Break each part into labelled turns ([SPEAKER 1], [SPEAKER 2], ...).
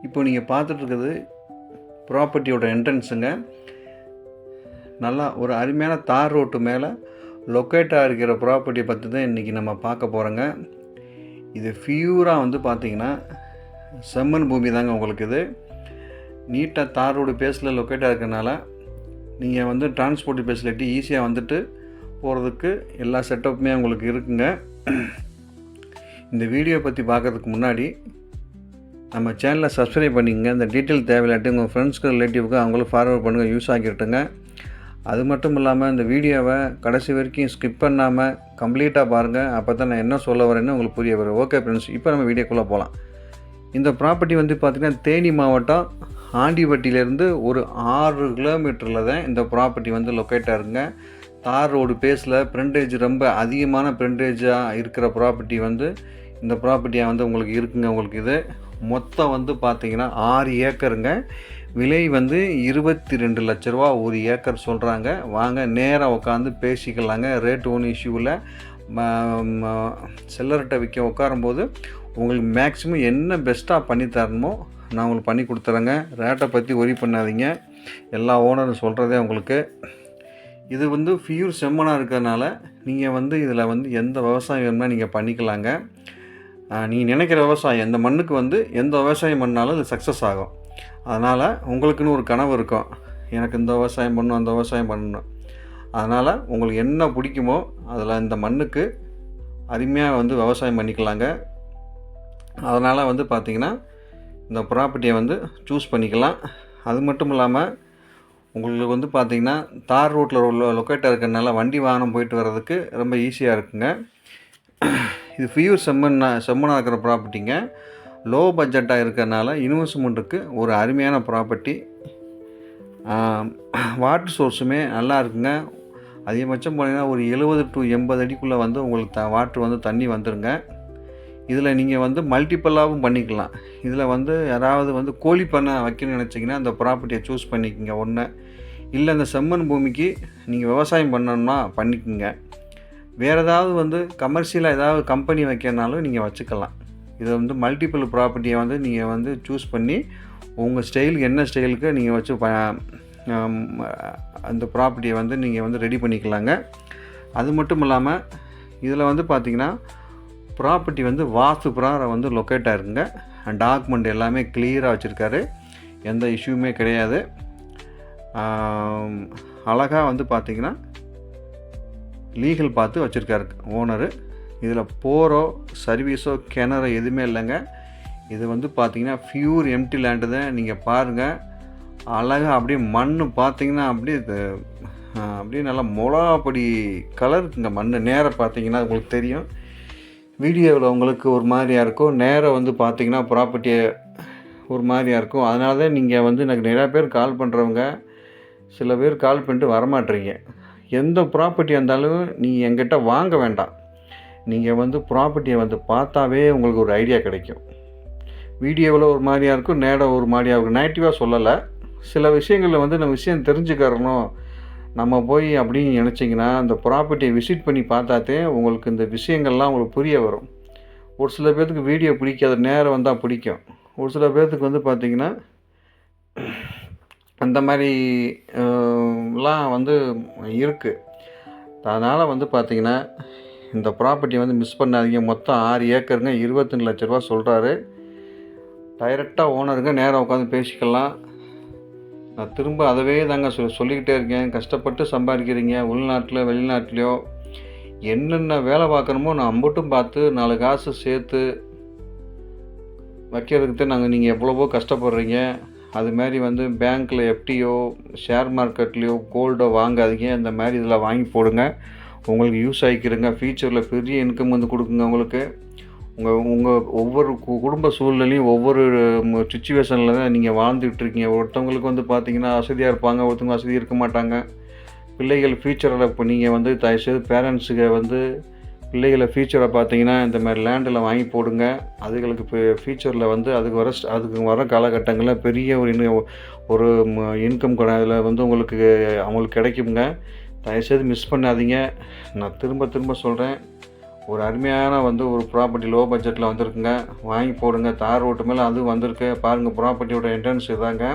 [SPEAKER 1] இப்போ நீங்கள் பார்த்துட்ருக்குறது ப்ராப்பர்ட்டியோட என்ட்ரன்ஸுங்க. நல்லா ஒரு அருமையான தார் ரோட்டு மேலே லொக்கேட்டாக இருக்கிற ப்ராப்பர்ட்டியை பற்றி தான் இன்றைக்கி நம்ம பார்க்க போகிறோங்க. இது ஃபியூராக வந்து பார்த்திங்கன்னா செம்மண் பூமி தாங்க. உங்களுக்கு இது நீட்டாக தார் ரோடு பேஸில் லொக்கேட்டாக இருக்கிறனால நீங்கள் வந்து டிரான்ஸ்போர்ட் ஃபெசிலிட்டி ஈஸியாக வந்துட்டு போகிறதுக்கு எல்லா செட்டப்புமே உங்களுக்கு இருக்குங்க. இந்த வீடியோ பற்றி பார்க்குறதுக்கு முன்னாடி நம்ம சேனலை சப்ஸ்கிரைப் பண்ணிக்கங்க. இந்த டீட்டெயில் தேவையில்லாட்டி உங்கள் ஃப்ரெண்ட்ஸ்க்கு ரிலேட்டிவ்க்கு அவங்களும் ஃபார்வர்ட் பண்ணுங்கள், யூஸ் ஆகிட்டுங்க. அது மட்டும் இல்லாமல் இந்த வீடியோவை கடைசி வரைக்கும் ஸ்கிப் பண்ணாமல் கம்ப்ளீட்டாக பாருங்கள். அப்போ தான் நான் என்ன சொல்ல வரேன்னு உங்களுக்கு புரிய வரும். ஓகே ஃப்ரெண்ட்ஸ், இப்போ நம்ம வீடியோக்குள்ளே போகலாம். இந்த ப்ராப்பர்ட்டி வந்து பார்த்திங்கன்னா தேனி மாவட்டம் ஆண்டிப்பட்டியிலேருந்து ஒரு 6 கிலோமீட்டரில் தான் இந்த ப்ராப்பர்ட்டி வந்து லொக்கேட்டாக இருக்குங்க. தார் ரோடு பேஸில் ஃப்ரண்டேஜ் ரொம்ப அதிகமான ஃப்ரண்டேஜாக இருக்கிற ப்ராப்பர்ட்டி வந்து இந்த ப்ராப்பர்ட்டியாக வந்து உங்களுக்கு இருக்குங்க. உங்களுக்கு இது மொத்தம் வந்து பார்த்திங்கன்னா 6 ஏக்கருங்க. விலை வந்து 22 லட்ச ரூபா ஒரு ஏக்கர் சொல்கிறாங்க. வாங்க நேராக உட்காந்து பேசிக்கலாங்க. ரேட் ஒன்றும் இஷ்யூ இல்லை. செல்லர்கிட்ட விற்க உட்காரும்போது உங்களுக்கு மேக்ஸிமம் என்ன பெஸ்ட்டாக பண்ணி தரணுமோ நான் உங்களுக்கு பண்ணி கொடுத்துறேங்க. ரேட்டை பற்றி ஒரி பண்ணாதீங்க, எல்லா ஓனரும் சொல்கிறதே உங்களுக்கு. இது வந்து ஃபியூர் செம்மனாக இருக்கிறதுனால நீங்கள் வந்து இதில் வந்து எந்த விவசாயம் வேணும்னா நீங்கள் பண்ணிக்கலாங்க. நீங்கள் நினைக்கிற விவசாயம் இந்த மண்ணுக்கு வந்து எந்த விவசாயம் பண்ணாலும் இது சக்ஸஸ் ஆகும். அதனால் உங்களுக்குன்னு ஒரு கனவு இருக்கும், எனக்கு இந்த விவசாயம் பண்ணணும் அந்த விவசாயம் பண்ணணும். அதனால் உங்களுக்கு என்ன பிடிக்குமோ அதில் இந்த மண்ணுக்கு அருமையாக வந்து விவசாயம் பண்ணிக்கலாங்க. அதனால் வந்து பார்த்திங்கன்னா இந்த ப்ராப்பர்ட்டியை வந்து சூஸ் பண்ணிக்கலாம். அது மட்டும் இல்லாமல் உங்களுக்கு வந்து பார்த்திங்கன்னா தார் ரோட்டில் லொக்கேட்டாக இருக்கிறதுனால வண்டி வாகனம் போயிட்டு வர்றதுக்கு ரொம்ப ஈஸியாக இருக்குங்க. இது ஃபியூர் செம்மனாக இருக்கிற ப்ராப்பர்ட்டிங்க. லோ பட்ஜெட்டாக இருக்கிறதுனால இன்வெஸ்ட்மெண்ட்டுக்கு ஒரு அருமையான ப்ராப்பர்ட்டி. வாட்டர் சோர்ஸுமே நல்லா இருக்குங்க. அதிகபட்சம் போனீங்கன்னா ஒரு 70 to 80 அடிக்குள்ளே வந்து உங்களுக்கு வாட்ரு வந்து தண்ணி வந்துடுங்க. இதில் நீங்கள் வந்து மல்டிப்பலாகவும் பண்ணிக்கலாம். இதில் வந்து யாராவது வந்து கோழி பண்ணை வைக்கணும்னு நினச்சிங்கன்னா அந்த ப்ராப்பர்ட்டியை சூஸ் பண்ணிக்கோங்க ஒன்று. இல்லை இந்த செம்மண் பூமிக்கு நீங்கள் விவசாயம் பண்ணணும்னா பண்ணிக்கோங்க. வேறு ஏதாவது வந்து கமர்ஷியலாக ஏதாவது கம்பெனி வைக்கிறனாலும் நீங்கள் வச்சுக்கலாம். இதை வந்து மல்டிபிள் ப்ராப்பர்ட்டியை வந்து நீங்கள் வந்து சூஸ் பண்ணி உங்கள் ஸ்டைலுக்கு என்ன ஸ்டைலுக்கு நீங்கள் வச்சு அந்த ப்ராப்பர்ட்டியை வந்து நீங்கள் வந்து ரெடி பண்ணிக்கலாங்க. அது மட்டும் இல்லாமல் இதில் வந்து பார்த்திங்கன்னா ப்ராப்பர்ட்டி வந்து வாஸ்து பிரகாரம் வந்து லொக்கேட்டாக இருக்குங்க. டாக்குமெண்ட் எல்லாமே கிளியராக வச்சுருக்காரு, எந்த இஷ்யூமே கிடையாது. அழகாக வந்து பார்த்திங்கன்னா லீகல் பார்த்து வச்சுருக்காரு ஓனரு. இதில் போரோ சர்வீஸோ கிணறோ எதுவுமே இல்லைங்க. இது வந்து பார்த்திங்கன்னா ஃபியூர் எம்டி லேண்டு தான். நீங்கள் பாருங்கள், அழகாக அப்படியே மண் பார்த்திங்கன்னா அப்படியே நல்லா மிளகாப்பொடி கலர் இருக்குங்க மண். நேராக பார்த்திங்கன்னா உங்களுக்கு தெரியும். வீடியோவில் உங்களுக்கு ஒரு மாதிரியாக இருக்கும், நேராக வந்து பார்த்திங்கன்னா ப்ராப்பர்ட்டியை ஒரு மாதிரியாக இருக்கும். அதனால தான் நீங்கள் வந்து எனக்கு நிறையா பேர் கால் பண்ணுறவங்க சில பேர் கால் பண்ணிட்டு வரமாட்டீங்க. எந்த ப்ராப்பர்ட்டியாக இருந்தாலும் நீங்கள் எங்கிட்ட வாங்க வேண்டாம், நீங்கள் வந்து ப்ராப்பர்ட்டியை வந்து பார்த்தாவே உங்களுக்கு ஒரு ஐடியா கிடைக்கும். வீடியோவில் ஒரு மாதிரியாக இருக்கும், நேராக ஒரு மாதிரியாக இருக்கும். நெகட்டிவாக சொல்லலை, சில விஷயங்களில் வந்து நம்ம விஷயம் தெரிஞ்சுக்கிறணும் நம்ம போய் அப்படின்னு நினச்சிங்கன்னா அந்த ப்ராப்பர்ட்டியை விசிட் பண்ணி பார்த்தாத்தே உங்களுக்கு இந்த விஷயங்கள்லாம் உங்களுக்கு புரிய வரும். ஒரு சில பேர்த்துக்கு வீடியோ பிடிக்காது, நேரம் வந்தால் பிடிக்கும். ஒரு சில பேர்த்துக்கு வந்து பார்த்திங்கன்னா அந்த மாதிரிலாம் வந்து இருக்குது. அதனால் வந்து பார்த்திங்கன்னா இந்த ப்ராப்பர்ட்டியை வந்து மிஸ் பண்ணாதீங்க. மொத்தம் 6 ஏக்கருங்க, 22 லட்ச ரூபா சொல்கிறாரு. டைரெக்டாக ஓனருங்க, நேராக உட்காந்து பேசிக்கலாம். நான் திரும்ப அதவே தாங்க சொல்லிக்கிட்டே இருக்கேன். கஷ்டப்பட்டு சம்பாதிக்கிறீங்க, உள்நாட்டில் வெளிநாட்டிலையோ என்னென்ன வேலை பார்க்கணுமோ நான் அம்பட்டும் பார்த்து 4 காசு சேர்த்து வைக்கிறதுக்கு தான் நீங்கள் எவ்வளவோ கஷ்டப்படுறீங்க. அதுமாரி வந்து பேங்க்கில் எஃப்டியோ ஷேர் மார்க்கெட்லேயோ கோல்டோ வாங்காதீங்க. இந்த மாதிரி இதில் வாங்கி போடுங்க, உங்களுக்கு யூஸ் ஆகிக்கிறங்க. ஃபியூச்சரில் பெரிய இன்கம் வந்து கொடுக்குங்க உங்களுக்கு. உங்கள் ஒவ்வொரு குடும்ப சூழ்நிலையும் ஒவ்வொரு சுச்சுவேஷனில் தான் நீங்கள் வாழ்ந்துகிட்ருக்கீங்க. ஒருத்தவங்களுக்கு வந்து பார்த்திங்கன்னா வசதியாக இருப்பாங்க, ஒருத்தவங்க வசதி இருக்க மாட்டாங்க. பிள்ளைகள் ஃபியூச்சரில் இப்போ நீங்கள் வந்து தயவுசெய்து பேரண்ட்ஸுக்கு வந்து பிள்ளைகளை ஃபியூச்சரை பார்த்திங்கன்னா இந்த மாதிரி லேண்டில் வாங்கி போடுங்க. அதுகளுக்கு இப்போ ஃபியூச்சரில் வந்து அதுக்கு வர காலகட்டங்களில் பெரிய ஒரு இன்கம் அதில் வந்து அவங்களுக்கு கிடைக்குங்க. தயவுசெய்து மிஸ் பண்ணாதீங்க. நான் திரும்ப சொல்கிறேன், ஒரு அருமையான ஒரு ப்ராப்பர்ட்டி லோ பட்ஜெட்டில் வந்திருக்குங்க. வாங்கி போடுங்க. தார் ரோட்டு மேலே அதுவும் வந்திருக்கு. பாருங்கள், ப்ராப்பர்ட்டியோட என்ட்ரன்ஸ் இதாங்க.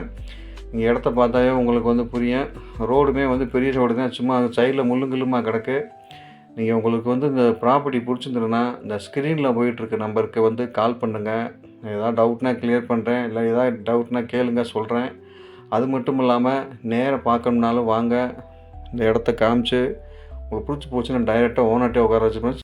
[SPEAKER 1] நீங்கள் இடத்த பார்த்தாவே உங்களுக்கு புரியும். ரோடுமே பெரிய ரோடு தான். சும்மா சைடில் முள்ளுங்கில்லுமா கிடக்கு. நீங்கள் உங்களுக்கு இந்த ப்ராப்பர்ட்டி பிடிச்சிருந்ததுன்னா இந்த ஸ்க்ரீனில் போயிட்டுருக்க நம்பருக்கு கால் பண்ணுங்கள். ஏதாவது டவுட்னா கிளியர் பண்ணுறேன். இல்லை ஏதாவது டவுட்னா கேளுங்க, சொல்கிறேன். அது மட்டும் இல்லாமல் நேராக பார்க்கணுன்னாலும் வாங்க. இந்த இடத்த காமிச்சு உங்களுக்கு பிடிச்சி போச்சுன்னா டைரெக்டாக ஓனர்கிட்டே உட்கார வச்சுக்கணும்.